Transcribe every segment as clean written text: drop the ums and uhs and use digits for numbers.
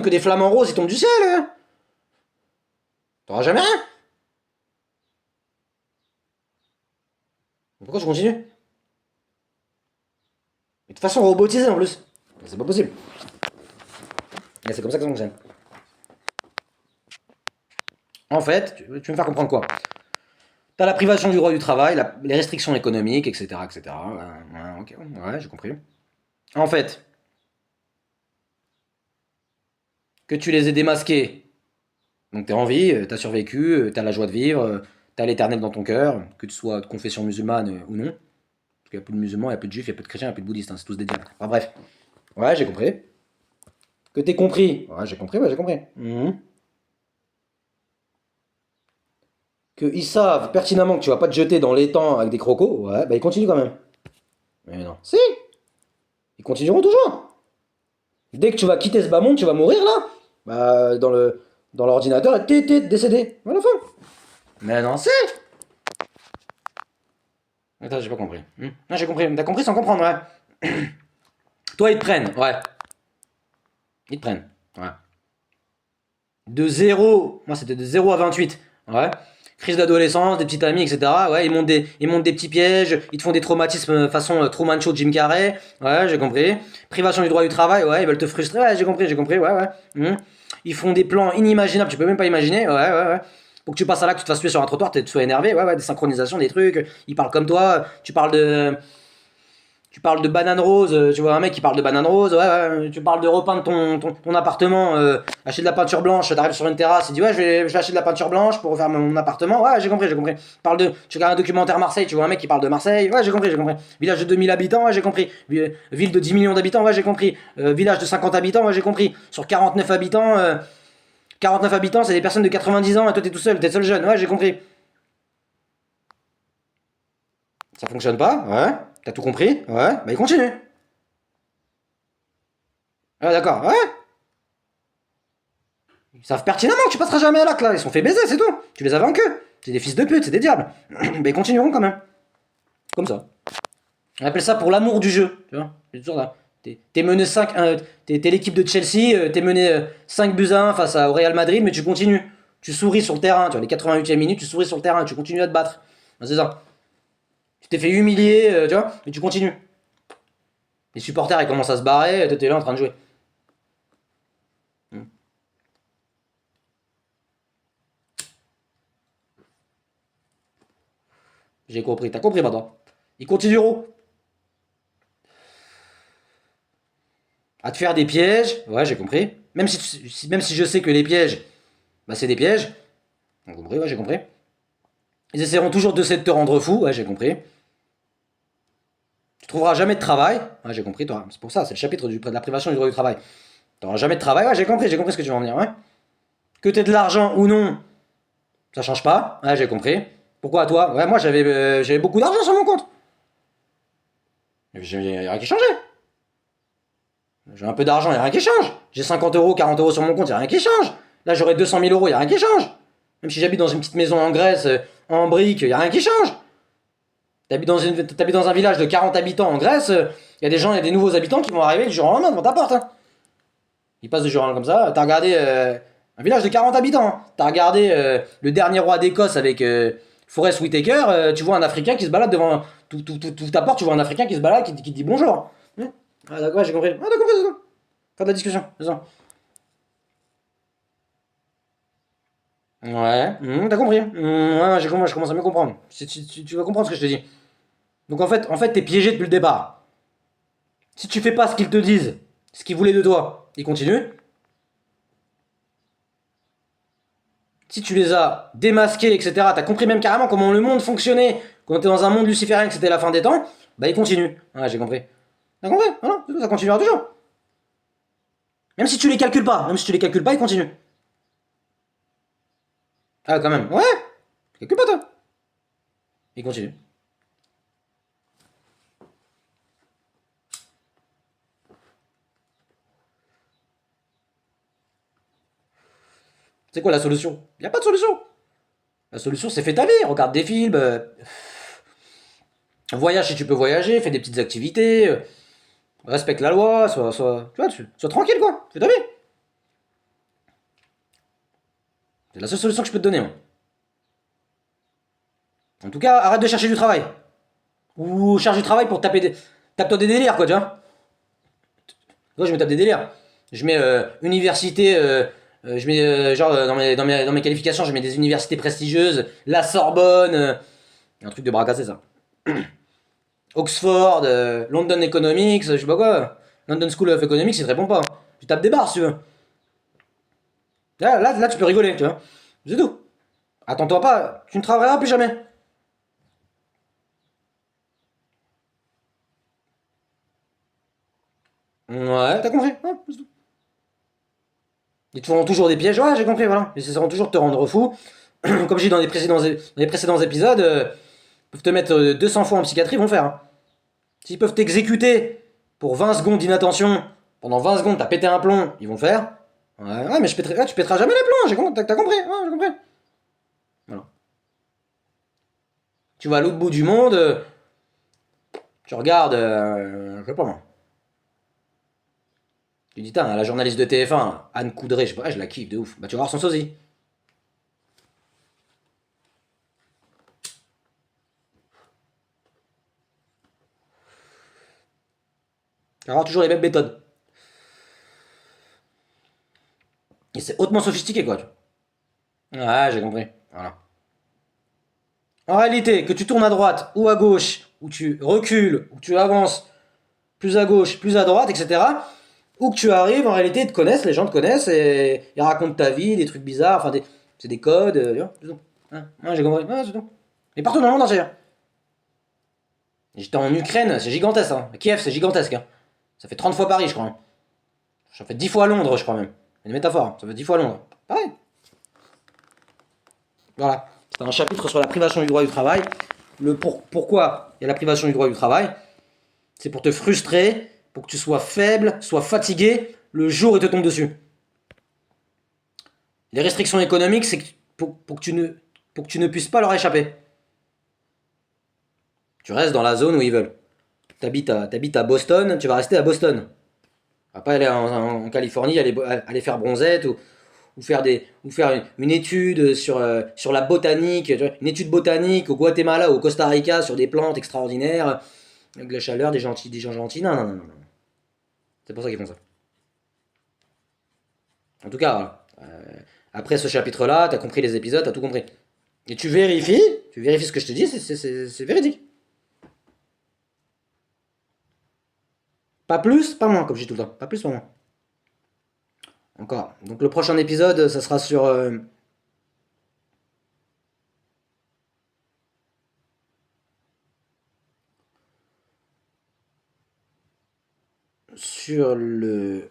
que des flamants roses, ils tombent du ciel. T'auras jamais rien. Pourquoi je continue? Mais de toute façon, robotisé en plus. C'est pas possible. Et c'est comme ça que ça fonctionne. En fait, tu veux me faire comprendre quoi? T'as la privation du droit du travail, les restrictions économiques, etc. etc. Ouais, ok, ouais, j'ai compris. En fait, que tu les aies démasqués, donc t'es en vie, t'as survécu, t'as la joie de vivre, t'as l'éternel dans ton cœur, que tu sois de confession musulmane ou non. Parce qu'il n'y a plus de musulmans, il n'y a plus de juifs, il n'y a plus de chrétiens, il n'y a plus de bouddhistes, hein, c'est tous des diables. Enfin bref. Ouais, j'ai compris. Que t'aies compris. Ouais, j'ai compris, ouais, j'ai compris. Qu'ils savent pertinemment que tu vas pas te jeter dans l'étang avec des crocos, ouais, bah ils continuent quand même. Mais non. Si, ils continueront toujours. Dès que tu vas quitter ce bas monde, tu vas mourir là. Bah dans l'ordinateur, et t'es décédé. Voilà, fin. Mais non, si. Attends, j'ai pas compris. Non, j'ai compris. T'as compris sans comprendre, ouais. Toi, ils te prennent, ouais. Ils te prennent, ouais. De zéro, moi c'était de 0 à 28, ouais. Crise d'adolescence, des petites amies, etc. Ouais, ils montent des petits pièges, ils te font des traumatismes façon Truman Show de Jim Carrey, ouais, j'ai compris. Privation du droit du travail, ouais, ils veulent te frustrer, ouais, j'ai compris, ouais, ouais. Ils font des plans inimaginables, tu peux même pas imaginer, ouais, ouais, ouais. Pour que tu passes à là, que tu te fasses tuer sur un trottoir, tu sois énervé, ouais, ouais, des synchronisations, des trucs, ils parlent comme toi, tu parles de banane rose, tu vois un mec qui parle de banane rose, ouais, ouais, tu parles de repeindre ton appartement, acheter de la peinture blanche, t'arrives sur une terrasse, il dit ouais je vais acheter de la peinture blanche pour refaire mon appartement, ouais j'ai compris, j'ai compris. Tu regardes un documentaire Marseille, tu vois un mec qui parle de Marseille, ouais j'ai compris, j'ai compris. Village de 2000 habitants, ouais j'ai compris. Ville de 10 millions d'habitants, ouais j'ai compris. Village de 50 habitants, ouais j'ai compris. Sur 49 habitants c'est des personnes de 90 ans et toi t'es tout seul, t'es le seul jeune, ouais j'ai compris. Ça fonctionne pas, ouais, t'as tout compris, ouais, bah il continue. Ouais d'accord, ouais. Ils savent pertinemment que tu passeras jamais à l'acte là, ils sont fait baiser, c'est tout. Tu les as vaincus. C'est des fils de pute, c'est des diables. Mais ils continueront quand même. Comme ça. On appelle ça pour l'amour du jeu, tu vois. C'est toujours là. T'es mené 5, t'es l'équipe de Chelsea, t'es mené 5 buts à 1 face au Real Madrid, mais tu continues. Tu souris sur le terrain, tu vois, les 88e minutes, tu souris sur le terrain, tu continues à te battre. Ben, c'est ça. Tu t'es fait humilier, tu vois, mais tu continues. Les supporters ils commencent à se barrer, toi t'es là en train de jouer. J'ai compris, t'as compris maintenant. Ils continueront à te faire des pièges, ouais, j'ai compris. Même si je sais que les pièges, bah, c'est des pièges. J'ai compris, ouais, j'ai compris. Ils essaieront toujours de te rendre fou, ouais, j'ai compris. Tu trouveras jamais de travail, ouais, j'ai compris, toi. C'est pour ça, c'est le chapitre de la privation du droit du travail. Tu n'auras jamais de travail, ouais, j'ai compris ce que tu veux en venir, ouais. Que tu aies de l'argent ou non, ça change pas, ouais, j'ai compris. Pourquoi toi? Ouais, moi j'avais beaucoup d'argent sur mon compte. J'ai rien qui changeait. J'ai un peu d'argent, y a rien qui change. J'ai 50 euros, 40 euros sur mon compte, y a rien qui change. Là j'aurai 200 000 euros, y a rien qui change. Même si j'habite dans une petite maison en Grèce, en briques, y a rien qui change. T'habites dans un village de 40 habitants en Grèce, il y a des gens, il y a des nouveaux habitants qui vont arriver du jour au lendemain devant ta porte, hein. Ils passent du jour au lendemain comme ça. T'as regardé un village de 40 habitants, hein. T'as regardé le dernier roi d'Écosse avec Forest Whitaker, tu vois un Africain qui se balade devant ta porte, tu vois un Africain qui se balade, qui te dit bonjour. Ah d'accord, j'ai compris. Ah d'accord, c'est ça. Faire de la discussion, c'est ça. Ouais, t'as compris. Ouais, j'ai compris, je commence à mieux comprendre. Tu vas comprendre ce que je te dis. Donc en fait, t'es piégé depuis le départ. Si tu fais pas ce qu'ils te disent, ce qu'ils voulaient de toi, ils continuent. Si tu les as démasqués, etc., t'as compris même carrément comment le monde fonctionnait quand t'es dans un monde luciférien que c'était la fin des temps, bah ils continuent. Ouais, j'ai compris. T'as compris? Voilà, ça continuera toujours. Même si tu les calcules pas, ils continuent. Ah, quand même. Ouais, calcule pas toi. Ils continuent. C'est quoi la solution? Y a pas de solution. La solution, c'est fais ta vie, regarde des films, voyage si tu peux voyager, fais des petites activités, respecte la loi, sois tranquille quoi, fais ta vie. C'est la seule solution que je peux te donner, moi. En tout cas, arrête de chercher du travail. Ou cherche du travail pour taper des... Tape-toi des délires, quoi, tu vois. Moi, je me tape des délires. Je mets université... je mets, genre, dans mes qualifications, je mets des universités prestigieuses. La Sorbonne... un truc de bras cassés, ça. Oxford, London Economics, je sais pas quoi. London School of Economics, il te répond pas. Tu tapes des barres, si tu veux. Là, tu peux rigoler, tu vois. C'est tout. Attends-toi pas, tu ne travailleras plus jamais. Ouais, t'as compris. Ouais, c'est tout. Ils te feront toujours des pièges, ouais, j'ai compris, voilà. Ils essaieront toujours de te rendre fou. Comme j'ai dit dans les précédents épisodes, ils peuvent te mettre 200 fois en psychiatrie, ils vont faire, hein. S'ils peuvent t'exécuter pour 20 secondes d'inattention, pendant 20 secondes t'as pété un plomb, ils vont le faire. Ouais, ouais, mais tu pèteras jamais les plombs, t'as compris, ouais, j'ai compris. Voilà. Tu vas à l'autre bout du monde, tu regardes, je sais pas moi. Tu dis, la journaliste de TF1, Anne Coudray, je sais pas, je la kiffe de ouf. Bah tu vas voir son sosie. Tu vas avoir toujours les mêmes méthodes. Et c'est hautement sophistiqué, quoi. Ouais, j'ai compris. Voilà. En réalité, que tu tournes à droite ou à gauche, ou tu recules, ou que tu avances plus à gauche, plus à droite, etc. Ou que tu arrives, en réalité, ils te connaissent, les gens te connaissent et ils racontent ta vie, des trucs bizarres, enfin, c'est des codes, tu vois, c'est tout. Ouais, j'ai compris, ouais, c'est tout. Et partout dans le monde entier. J'étais en Ukraine, c'est gigantesque, hein. Kiev, c'est gigantesque, hein. Ça fait 30 fois Paris, je crois, hein. Ça fait 10 fois Londres, je crois même. Une métaphore, hein. Ça fait 10 fois Londres. Pareil. Voilà. C'est un chapitre sur la privation du droit du travail. Pourquoi il y a la privation du droit du travail. C'est pour te frustrer, pour que tu sois faible, sois fatigué, le jour où il te tombe dessus. Les restrictions économiques, c'est pour que tu ne puisses pas leur échapper. Tu restes dans la zone où ils veulent. T'habites à Boston, tu vas rester à Boston. Tu vas pas aller en Californie, aller faire bronzette ou faire une étude sur la botanique, une étude botanique au Guatemala ou au Costa Rica sur des plantes extraordinaires, avec la chaleur, des gens gentils. Non, non, non, non. C'est pour ça qu'ils font ça. En tout cas, voilà. Après ce chapitre-là, t'as compris les épisodes, t'as tout compris. Et tu vérifies ce que je te dis, c'est véridique. Pas plus, pas moins, comme je dis tout le temps. Pas plus, pas moins. Encore. Donc le prochain épisode, ça sera sur le...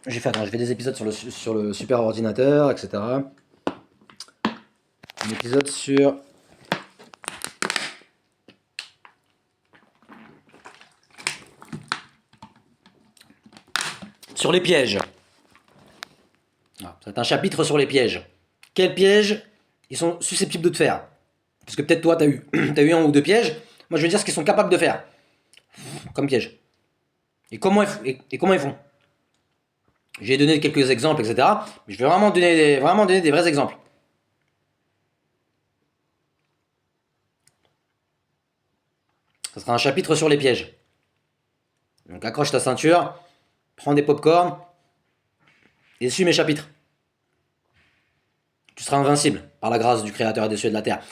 Je fais des épisodes sur le super ordinateur, etc. Un épisode sur les pièges. Ah, c'est un chapitre sur les pièges. Quels pièges ils sont susceptibles de te faire? Parce que peut-être toi, t'as eu un ou deux pièges. Moi, je vais dire ce qu'ils sont capables de faire comme piège. Et comment ils font. J'ai donné quelques exemples, etc. Mais je vais vraiment donner des vrais exemples. Ça sera un chapitre sur les pièges. Donc accroche ta ceinture, prends des pop-corn et suis mes chapitres. Tu seras invincible par la grâce du Créateur et des cieux et de la terre.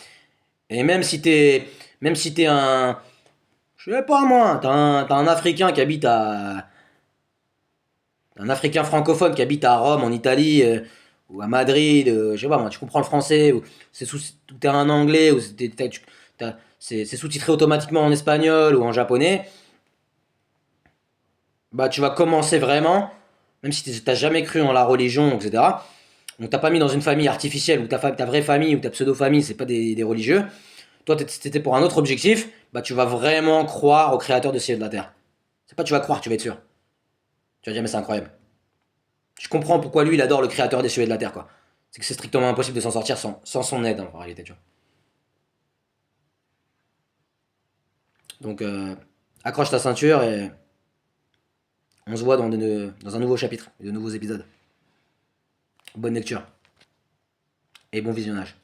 Et même si t'es un, je sais pas moi, t'as un Africain qui habite à, un Africain francophone qui habite à Rome en Italie ou à Madrid, je sais pas moi, tu comprends le français ou t'es un anglais ou c'est sous-titré automatiquement en espagnol ou en japonais. Bah tu vas commencer vraiment, même si t'as jamais cru en la religion, etc. On t'a pas mis dans une famille artificielle où ta vraie famille ou ta pseudo-famille, c'est pas des religieux. Toi, t'étais pour un autre objectif, bah tu vas vraiment croire au créateur de ciel et de la terre. C'est pas tu vas croire, tu vas être sûr. Tu vas dire, mais c'est incroyable. Je comprends pourquoi lui, il adore le créateur des cieux et de la terre, quoi. C'est que c'est strictement impossible de s'en sortir sans son aide, hein, en réalité, tu vois. Donc, accroche ta ceinture et on se voit dans un nouveau chapitre, de nouveaux épisodes. Bonne lecture. et bon visionnage.